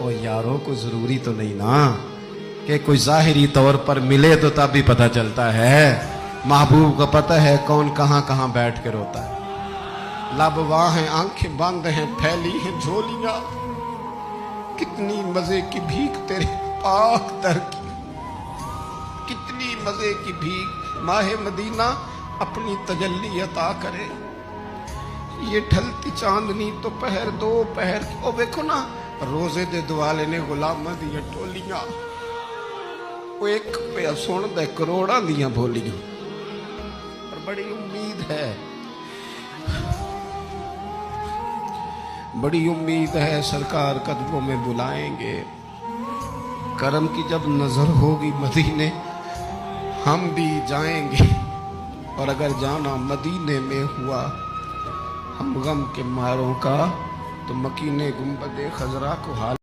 ओ यारों को जरूरी तो नहीं ना कि कोई जाहिरी तौर पर मिले तो तब भी पता चलता है। महबूब को पता है कौन कहाँ कहाँ बैठ के रोता है। लब वाह हैं, आंखें बंद हैं, फैली हैं झोलियां। कितनी मजे की भीख तेरे पाक दर की, कितनी मजे की भीख। माहे मदीना अपनी तजल्ली अता करे। ये ढलती चांदनी तो पहर दो पहर की। ओ देखो ना रोजे दे दुआले ने गुलामां दियां टोलियां। वो एक पे सुन दे करोड़ां दियां बोलियां। और बड़ी उम्मीद है, बड़ी उम्मीद है सरकार कदमों में बुलाएंगे। करम की जब नजर होगी मदीने हम भी जाएंगे। और अगर जाना मदीने में हुआ हम गम के मारों का तो मकीने गुंबदे खजरा को हाल